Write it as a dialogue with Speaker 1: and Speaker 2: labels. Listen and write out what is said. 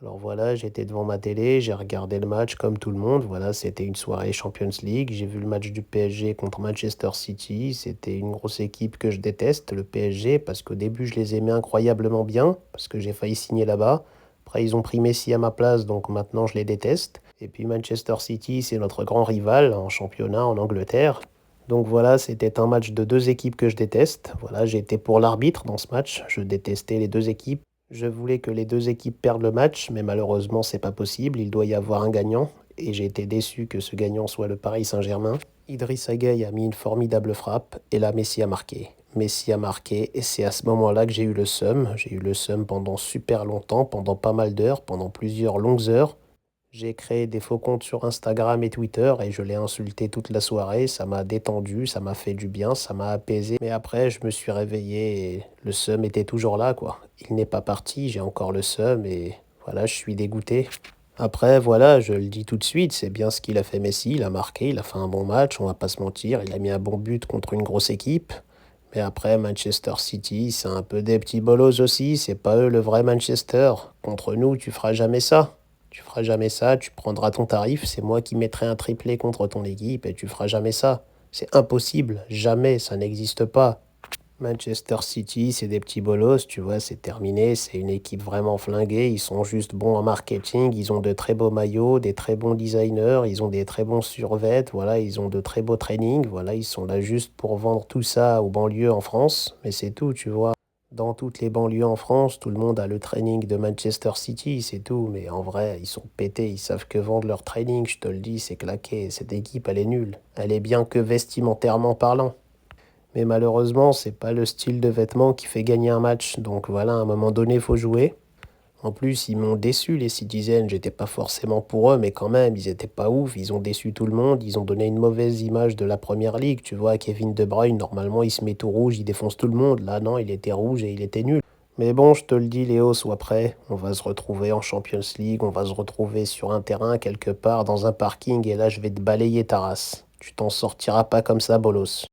Speaker 1: Alors voilà, j'étais devant ma télé, j'ai regardé le match comme tout le monde. Voilà, c'était une soirée Champions League. J'ai vu le match du PSG contre Manchester City. C'était une grosse équipe que je déteste, le PSG, parce qu'au début, je les aimais incroyablement bien, parce que j'ai failli signer là-bas. Après, ils ont pris Messi à ma place, donc maintenant, je les déteste. Et puis Manchester City, c'est notre grand rival en championnat en Angleterre. Donc voilà, c'était un match de deux équipes que je déteste. Voilà, j'ai été pour l'arbitre dans ce match. Je détestais les deux équipes. Je voulais que les deux équipes perdent le match, mais malheureusement, c'est pas possible. Il doit y avoir un gagnant. Et j'ai été déçu que ce gagnant soit le Paris Saint-Germain. Idrissa Gueye a mis une formidable frappe et là, Messi a marqué. Messi a marqué et c'est à ce moment-là que j'ai eu le seum. J'ai eu le seum pendant super longtemps, pendant pas mal d'heures, pendant plusieurs longues heures. J'ai créé des faux comptes sur Instagram et Twitter et je l'ai insulté toute la soirée. Ça m'a détendu, ça m'a fait du bien, ça m'a apaisé. Mais après, je me suis réveillé et le seum était toujours là, quoi. Il n'est pas parti, j'ai encore le seum et voilà, je suis dégoûté. Après, voilà, je le dis tout de suite, c'est bien ce qu'il a fait Messi. Il a marqué, il a fait un bon match, on va pas se mentir. Il a mis un bon but contre une grosse équipe. Mais après, Manchester City, c'est un peu des petits bolos aussi. C'est pas eux le vrai Manchester. Contre nous, tu feras jamais ça. Tu feras jamais ça, tu prendras ton tarif, c'est moi qui mettrai un triplé contre ton équipe et tu feras jamais ça. C'est impossible, jamais, ça n'existe pas. Manchester City, c'est des petits bolos, tu vois, c'est terminé, c'est une équipe vraiment flinguée, ils sont juste bons en marketing, ils ont de très beaux maillots, des très bons designers, ils ont des très bons survêtements, voilà, ils ont de très beaux trainings, voilà, ils sont là juste pour vendre tout ça aux banlieues en France, mais c'est tout, tu vois. Dans toutes les banlieues en France, tout le monde a le training de Manchester City, c'est tout. Mais en vrai, ils sont pétés, ils savent que vendre leur training, je te le dis, c'est claqué. Cette équipe, elle est nulle. Elle est bien que vestimentairement parlant. Mais malheureusement, c'est pas le style de vêtements qui fait gagner un match. Donc voilà, à un moment donné, il faut jouer. En plus, ils m'ont déçu, les Citizens. J'étais pas forcément pour eux, mais quand même, ils étaient pas ouf. Ils ont déçu tout le monde. Ils ont donné une mauvaise image de la première ligue. Tu vois, Kevin De Bruyne, normalement, il se met tout rouge, il défonce tout le monde. Là, non, il était rouge et il était nul. Mais bon, je te le dis, Léo, sois prêt. On va se retrouver en Champions League. On va se retrouver sur un terrain quelque part dans un parking. Et là, je vais te balayer ta race. Tu t'en sortiras pas comme ça, bolos.